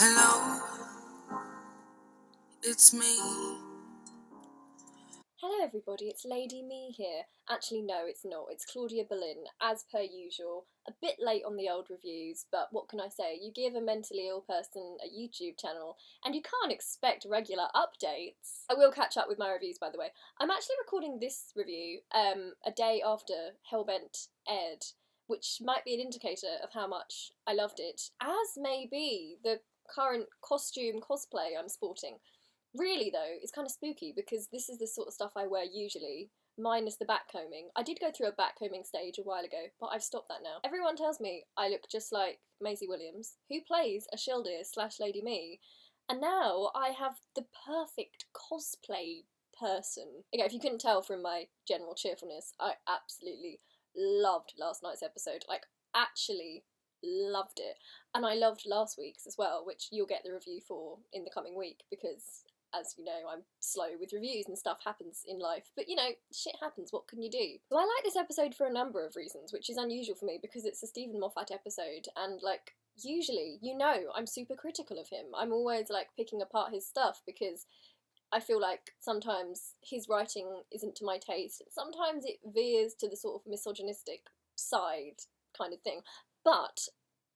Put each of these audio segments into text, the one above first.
Hello, it's me. Hello everybody, it's Lady Me here. Actually no, it's not. It's Claudia Boleyn, as per usual. A bit late on the old reviews, but what can I say? You give a mentally ill person a YouTube channel, and you can't expect regular updates. I will catch up with my reviews, by the way. I'm actually recording this review a day after Hellbent aired, which might be an indicator of how much I loved it, as may be the current costume cosplay I'm sporting. Really, though, it's kind of spooky because this is the sort of stuff I wear usually, minus the backcombing. I did go through a backcombing stage a while ago, but I've stopped that now. Everyone tells me I look just like Maisie Williams, who plays Ashildr / Lady Me, and now I have the perfect cosplay person. Okay, if you couldn't tell from my general cheerfulness, I absolutely loved last night's episode. Like, actually loved it. And I loved last week's as well, which you'll get the review for in the coming week because, as you know, I'm slow with reviews and stuff happens in life. But you know, shit happens, what can you do? So I like this episode for a number of reasons, which is unusual for me because it's a Steven Moffat episode and like usually, you know, I'm super critical of him. I'm always like picking apart his stuff because I feel like sometimes his writing isn't to my taste. Sometimes it veers to the sort of misogynistic side kind of thing. But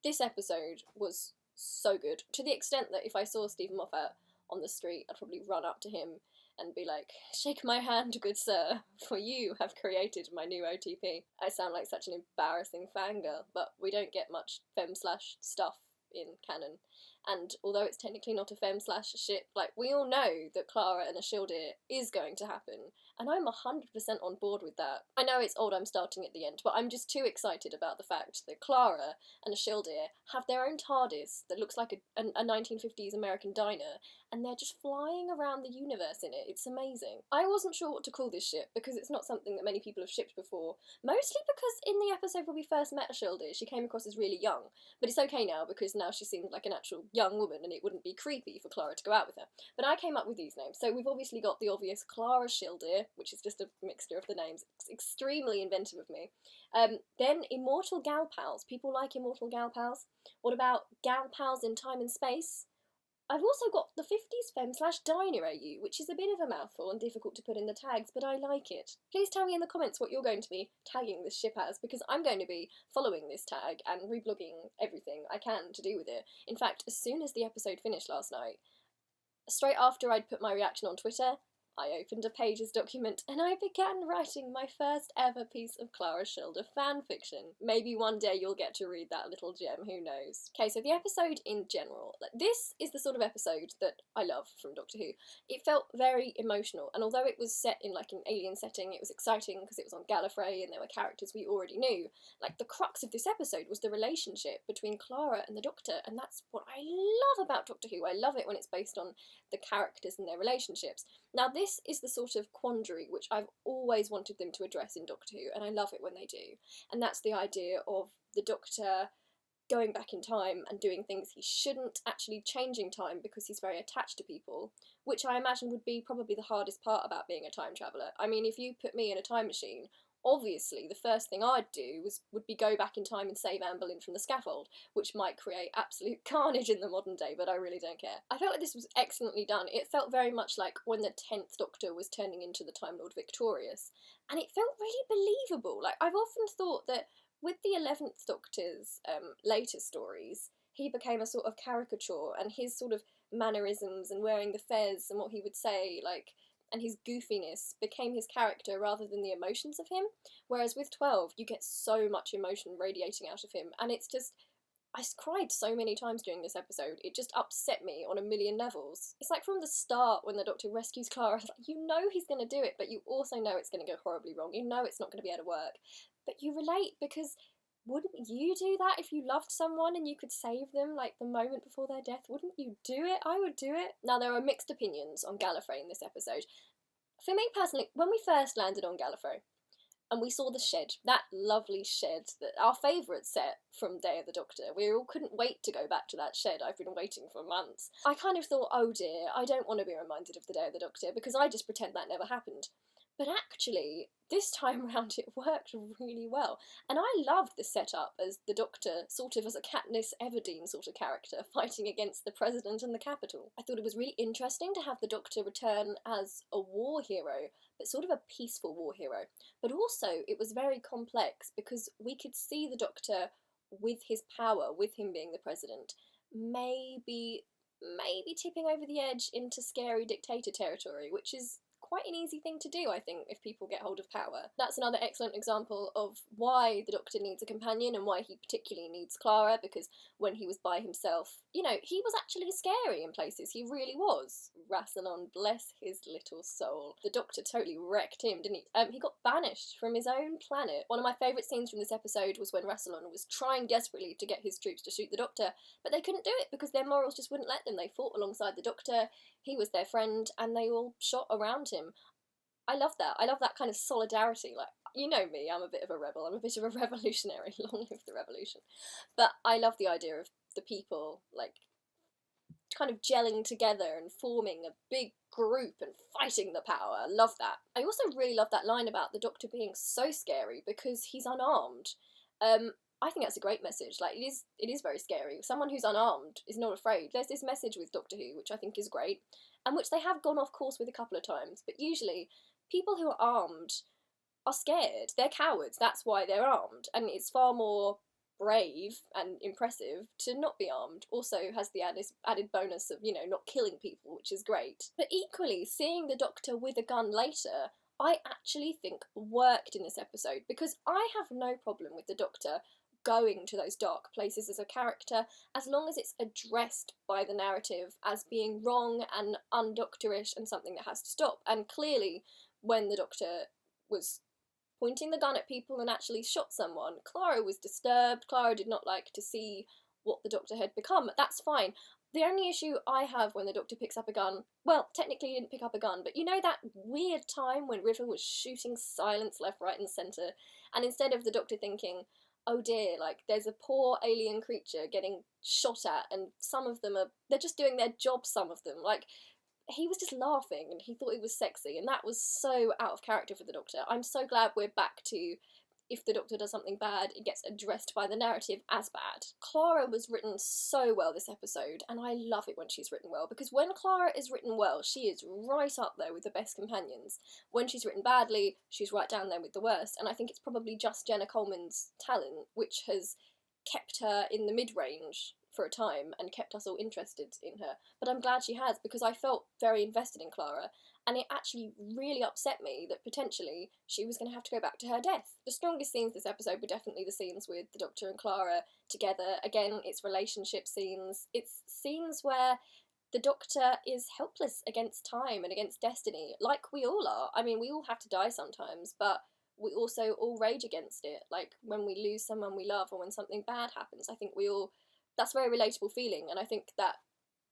this episode was so good, to the extent that if I saw Stephen Moffat on the street, I'd probably run up to him and be like, "Shake my hand, good sir, for you have created my new OTP." I sound like such an embarrassing fangirl, but we don't get much femme slash stuff in canon. And although it's technically not a femme slash ship, like we all know that Clara and Ashildr is going to happen, and I'm 100% on board with that. I know it's old I'm starting at the end, but I'm just too excited about the fact that Clara and Ashildr have their own TARDIS that looks like a 1950s American diner, and they're just flying around the universe in it. It's amazing. I wasn't sure what to call this ship because it's not something that many people have shipped before, mostly because in the episode where we first met Ashildr, she came across as really young, but it's okay now because now she seems like an actual young woman and it wouldn't be creepy for Clara to go out with her. But I came up with these names. So we've obviously got the obvious Clara Ashildr, which is just a mixture of the names. It's extremely inventive of me. Then Immortal Gal Pals. People like Immortal Gal Pals. What about Gal Pals in Time and Space? I've also got the 50s Femme / Diner AU, which is a bit of a mouthful and difficult to put in the tags, but I like it. Please tell me in the comments what you're going to be tagging this ship as, because I'm going to be following this tag and reblogging everything I can to do with it. In fact, as soon as the episode finished last night, straight after I'd put my reaction on Twitter, I opened a Pages document and I began writing my first ever piece of Clara Ashildr fanfiction. Maybe one day you'll get to read that little gem, who knows. Okay, so the episode in general. This is the sort of episode that I love from Doctor Who. It felt very emotional, and although it was set in like an alien setting, it was exciting because it was on Gallifrey and there were characters we already knew. Like, the crux of this episode was the relationship between Clara and the Doctor, and that's what I love about Doctor Who. I love it when it's based on the characters and their relationships. Now, this is the sort of quandary which I've always wanted them to address in Doctor Who, and I love it when they do. And that's the idea of the Doctor going back in time and doing things he shouldn't, actually changing time because he's very attached to people, which I imagine would be probably the hardest part about being a time traveller. I mean, if you put me in a time machine, obviously the first thing I'd do would be go back in time and save Anne Boleyn from the scaffold, which might create absolute carnage in the modern day, but I really don't care. I felt like this was excellently done. It felt very much like when the 10th Doctor was turning into the Time Lord Victorious, and it felt really believable. Like, I've often thought that with the 11th Doctor's later stories, he became a sort of caricature, and his sort of mannerisms and wearing the fez and what he would say, like, and his goofiness became his character rather than the emotions of him. Whereas with 12, you get so much emotion radiating out of him, and it's just. I cried so many times during this episode, it just upset me on a million levels. It's like from the start when the Doctor rescues Clara, you know he's going to do it, but you also know it's going to go horribly wrong. You know it's not going to be able to work. But you relate because wouldn't you do that if you loved someone and you could save them, like, the moment before their death? Wouldn't you do it? I would do it. Now, there are mixed opinions on Gallifrey in this episode. For me personally, when we first landed on Gallifrey, and we saw the shed, that lovely shed, that our favourite set from Day of the Doctor. We all couldn't wait to go back to that shed. I've been waiting for months. I kind of thought, oh dear, I don't want to be reminded of the Day of the Doctor, because I just pretend that never happened. But actually, this time round it worked really well. And I loved the setup as the Doctor, sort of as a Katniss Everdeen sort of character, fighting against the President and the Capitol. I thought it was really interesting to have the Doctor return as a war hero, but sort of a peaceful war hero. But also, it was very complex because we could see the Doctor with his power, with him being the President, maybe tipping over the edge into scary dictator territory, which is quite an easy thing to do, I think, if people get hold of power. That's another excellent example of why the Doctor needs a companion and why he particularly needs Clara, because when he was by himself, you know, he was actually scary in places, he really was. Rassilon, bless his little soul. The Doctor totally wrecked him, didn't he? He got banished from his own planet. One of my favourite scenes from this episode was when Rassilon was trying desperately to get his troops to shoot the Doctor, but they couldn't do it because their morals just wouldn't let them. They fought alongside the Doctor, he was their friend, and they all shot around him. I love that. I love that kind of solidarity. Like, you know me, I'm a bit of a rebel. I'm a bit of a revolutionary. Long live the revolution. But I love the idea of the people, like, kind of gelling together and forming a big group and fighting the power. I love that. I also really love that line about the Doctor being so scary because he's unarmed. I think that's a great message. Like, it is very scary. Someone who's unarmed is not afraid. There's this message with Doctor Who, which I think is great, and which they have gone off course with a couple of times, but usually people who are armed are scared. They're cowards, that's why they're armed, and it's far more brave and impressive to not be armed. Also has the added bonus of, you know, not killing people, which is great. But equally, seeing the Doctor with a gun later, I actually think worked in this episode, because I have no problem with the Doctor going to those dark places as a character, as long as it's addressed by the narrative as being wrong and undoctorish and something that has to stop. And clearly, when the Doctor was pointing the gun at people and actually shot someone, Clara was disturbed. Clara did not like to see what the Doctor had become. That's fine. The only issue I have when the Doctor picks up a gun, well, technically he didn't pick up a gun, but you know that weird time when River was shooting silence left, right and centre, and instead of the Doctor thinking, oh dear, like, there's a poor alien creature getting shot at, and some of them they're just doing their job, some of them. Like, he was just laughing, and he thought it was sexy, and that was so out of character for the Doctor. I'm so glad we're back to, if the Doctor does something bad, it gets addressed by the narrative as bad. Clara was written so well this episode, and I love it when she's written well, because when Clara is written well, she is right up there with the best companions. When she's written badly, she's right down there with the worst, and I think it's probably just Jenna Coleman's talent which has kept her in the mid-range for a time and kept us all interested in her. But I'm glad she has, because I felt very invested in Clara, and it actually really upset me that potentially she was going to have to go back to her death. The strongest scenes this episode were definitely the scenes with the Doctor and Clara together. Again, it's relationship scenes. It's scenes where the Doctor is helpless against time and against destiny, like we all are. I mean, we all have to die sometimes, but we also all rage against it. Like, when we lose someone we love or when something bad happens, I think that's a very relatable feeling, and I think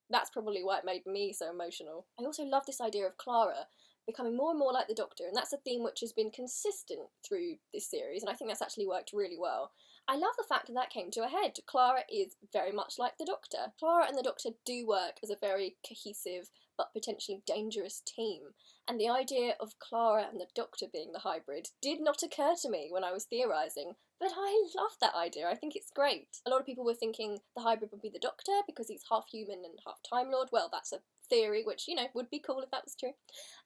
that's probably why it made me so emotional. I also love this idea of Clara becoming more and more like the Doctor, and that's a theme which has been consistent through this series, and I think that's actually worked really well. I love the fact that came to a head. Clara is very much like the Doctor. Clara and the Doctor do work as a very cohesive but potentially dangerous team, and the idea of Clara and the Doctor being the hybrid did not occur to me when I was theorising, but I love that idea. I think it's great. A lot of people were thinking the hybrid would be the Doctor because he's half human and half Time Lord. Well, that's a theory, which, you know, would be cool if that was true.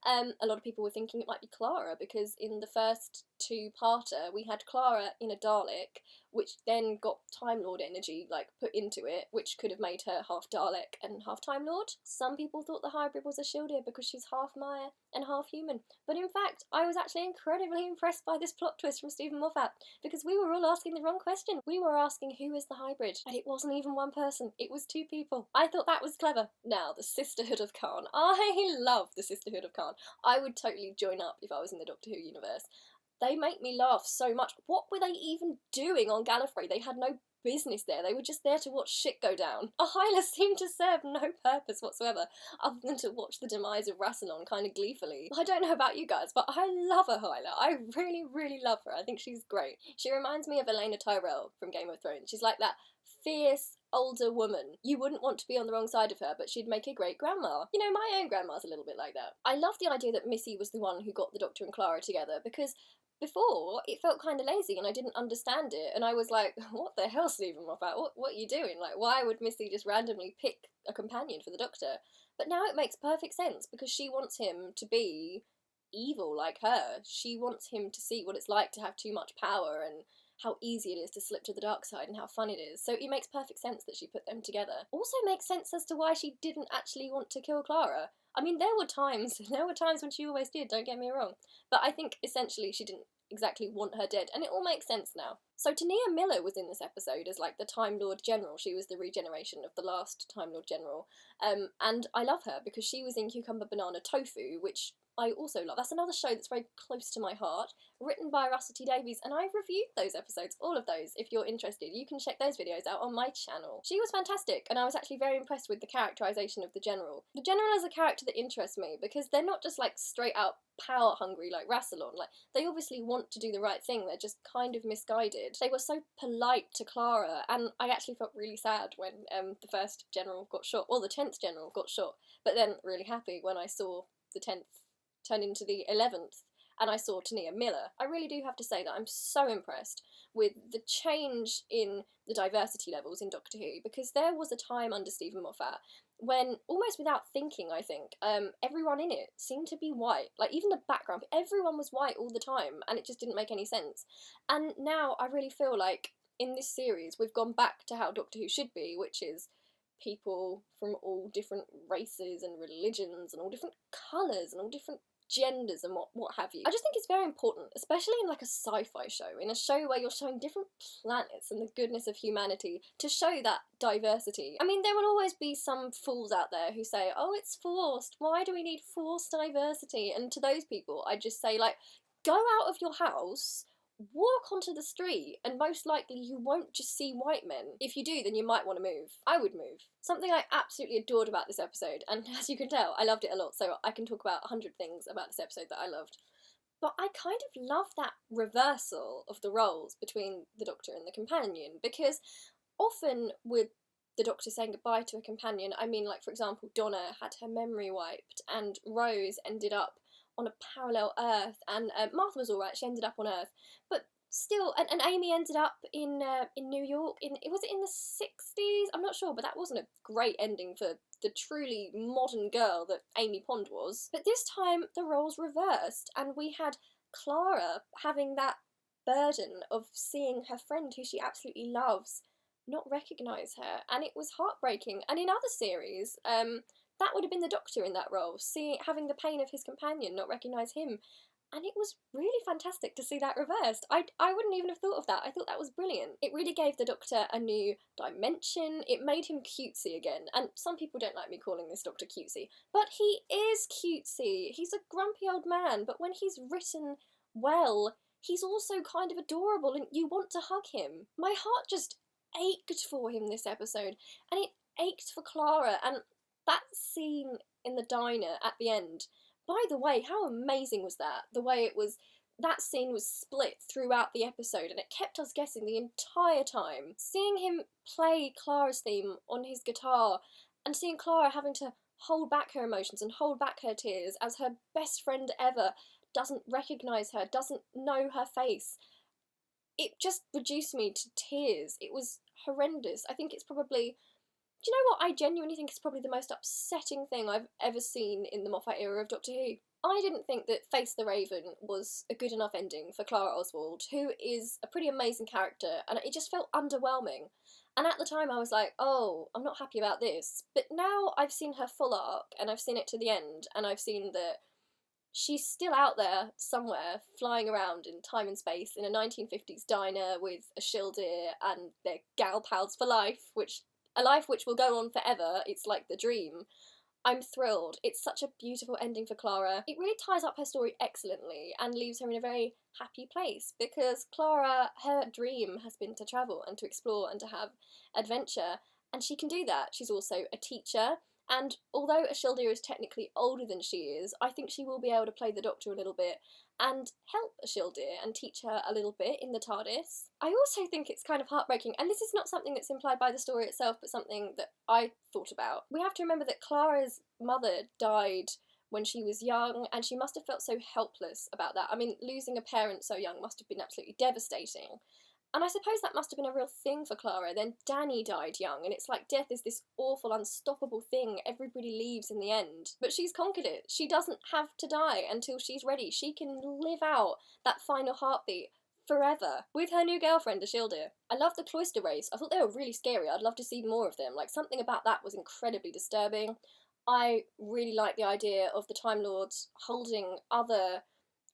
A lot of people were thinking it might be Clara because in the first two-parter we had Clara in a Dalek, which then got Time Lord energy like put into it, which could have made her half Dalek and half Time Lord. Some people thought the hybrid was Ashildr because she's half Maya and half human, but in fact I was actually incredibly impressed by this plot twist from Steven Moffat, because we were all asking the wrong question. We were asking who is the hybrid, and it wasn't even one person, it was two people. I thought that was clever. Now, the Sisterhood of Khan. I love the Sisterhood of Khan. I would totally join up if I was in the Doctor Who universe. They make me laugh so much. What were they even doing on Gallifrey? They had no business there. They were just there to watch shit go down. Ahyla seemed to serve no purpose whatsoever, other than to watch the demise of Rassilon kind of gleefully. I don't know about you guys, but I love Ahyla. I really, really love her. I think she's great. She reminds me of Elena Tyrell from Game of Thrones. She's like that fierce, older woman. You wouldn't want to be on the wrong side of her, but she'd make a great grandma. You know, my own grandma's a little bit like that. I love the idea that Missy was the one who got the Doctor and Clara together, because before, it felt kind of lazy and I didn't understand it, and I was like, what the hell, Steven Moffat? What are you doing? Like, why would Missy just randomly pick a companion for the Doctor? But now it makes perfect sense, because she wants him to be evil like her. She wants him to see what it's like to have too much power and how easy it is to slip to the dark side and how fun it is. So it makes perfect sense that she put them together. Also makes sense as to why she didn't actually want to kill Clara. I mean, there were times when she always did, don't get me wrong. But I think essentially she didn't exactly want her dead, and it all makes sense now. So Tania Miller was in this episode as like the Time Lord General. She was the regeneration of the last Time Lord General. And I love her because she was in Cucumber Banana Tofu, which I also love. That's another show that's very close to my heart, written by Russell T Davies, and I've reviewed those episodes, all of those. If you're interested, you can check those videos out on my channel. She was fantastic, and I was actually very impressed with the characterisation of the General. The General is a character that interests me, because they're not just like straight out power hungry like Rassilon. Like, they obviously want to do the right thing, they're just kind of misguided. They were so polite to Clara, and I actually felt really sad when the first General got shot, or the 10th General got shot, but then really happy when I saw the 10th turn into the 11th, and I saw Tania Miller. I really do have to say that I'm so impressed with the change in the diversity levels in Doctor Who, because there was a time under Steven Moffat when, almost without thinking, I think, everyone in it seemed to be white. Like, even the background, everyone was white all the time, and it just didn't make any sense. And now I really feel like in this series we've gone back to how Doctor Who should be, which is people from all different races and religions and all different colours and all different genders and what have you. I just think it's very important, especially in like a sci-fi show, in a show where you're showing different planets and the goodness of humanity, to show that diversity. I mean, there will always be some fools out there who say, oh, it's forced, why do we need forced diversity? And to those people, I just say, like, go out of your house, walk onto the street, and most likely you won't just see white men. If you do, then you might want to move. I would move. Something I absolutely adored about this episode, and as you can tell, I loved it a lot, so I can talk about 100 things about this episode that I loved. But I kind of love that reversal of the roles between the Doctor and the companion, because often with the Doctor saying goodbye to a companion, I mean, like, for example, Donna had her memory wiped, and Rose ended up on a parallel Earth, and Martha was alright, she ended up on Earth, but still, and Amy ended up in New York, was it in the 60s? I'm not sure, but that wasn't a great ending for the truly modern girl that Amy Pond was. But this time, the roles reversed, and we had Clara having that burden of seeing her friend, who she absolutely loves, not recognise her, and it was heartbreaking. And in other series, that would have been the Doctor in that role, having the pain of his companion not recognise him. And it was really fantastic to see that reversed. I wouldn't even have thought of that. I thought that was brilliant. It really gave the Doctor a new dimension. It made him cutesy again. And some people don't like me calling this Doctor cutesy, but he is cutesy. He's a grumpy old man, but when he's written well, he's also kind of adorable and you want to hug him. My heart just ached for him this episode, and it ached for Clara, and that scene in the diner at the end, by the way, how amazing was that? The way that scene was split throughout the episode, and it kept us guessing the entire time. Seeing him play Clara's theme on his guitar, and seeing Clara having to hold back her emotions and hold back her tears as her best friend ever doesn't recognise her, doesn't know her face. It just reduced me to tears. It was horrendous. I think it's probably... Do you know what? I genuinely think it's probably the most upsetting thing I've ever seen in the Moffat era of Doctor Who. I didn't think that Face the Raven was a good enough ending for Clara Oswald, who is a pretty amazing character, and it just felt underwhelming. And at the time I was like, oh, I'm not happy about this. But now I've seen her full arc, and I've seen it to the end, and I've seen that she's still out there somewhere, flying around in time and space in a 1950s diner with Ashildr and their gal pals for life, a life which will go on forever. It's like the dream. I'm thrilled. It's such a beautiful ending for Clara. It really ties up her story excellently and leaves her in a very happy place, because Clara, her dream has been to travel and to explore and to have adventure, and she can do that. She's also a teacher, and although Ashildr is technically older than she is, I think she will be able to play the Doctor a little bit and help Ashildr and teach her a little bit in the TARDIS. I also think it's kind of heartbreaking, and this is not something that's implied by the story itself, but something that I thought about. We have to remember that Clara's mother died when she was young, and she must have felt so helpless about that. I mean, losing a parent so young must have been absolutely devastating. And I suppose that must have been a real thing for Clara. Then Danny died young, and it's like death is this awful, unstoppable thing. Everybody leaves in the end. But she's conquered it. She doesn't have to die until she's ready. She can live out that final heartbeat forever with her new girlfriend, Ashildr. I love the cloister race. I thought they were really scary. I'd love to see more of them. Like, something about that was incredibly disturbing. I really like the idea of the Time Lords holding other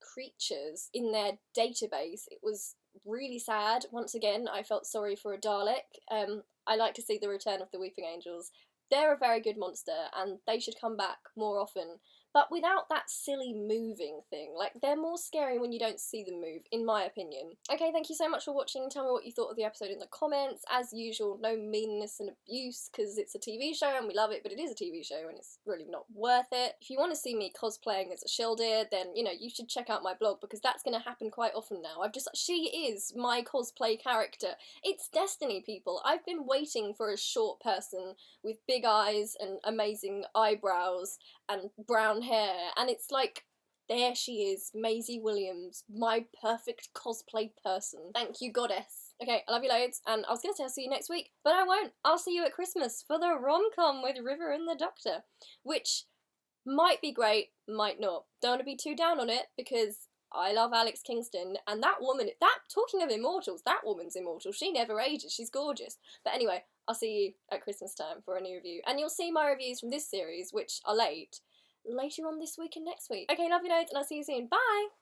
creatures in their database. It was really sad. Once again, I felt sorry for a Dalek. I like to see the return of the Weeping Angels. They're a very good monster, and they should come back more often, but without that silly moving thing. Like, they're more scary when you don't see them move, in my opinion. Okay, thank you so much for watching. Tell me what you thought of the episode in the comments. As usual, no meanness and abuse, because it's a TV show and we love it, but it is a TV show and it's really not worth it. If you want to see me cosplaying as Ashildr, then, you know, you should check out my blog, because that's going to happen quite often now. She is my cosplay character. It's destiny, people. I've been waiting for a short person with big eyes and amazing eyebrows and brown hair, and it's like, there she is, Maisie Williams, my perfect cosplay person. Thank you, goddess. Okay, I love you loads, and I was going to say I'll see you next week, but I won't. I'll see you at Christmas for the rom-com with River and the Doctor, which might be great, might not. Don't want to be too down on it, because I love Alex Kingston, and that woman, talking of immortals, that woman's immortal. She never ages, she's gorgeous. But anyway, I'll see you at Christmas time for a new review. And you'll see my reviews from this series, which are late, later on this week and next week. Okay, love you loads, and I'll see you soon. Bye!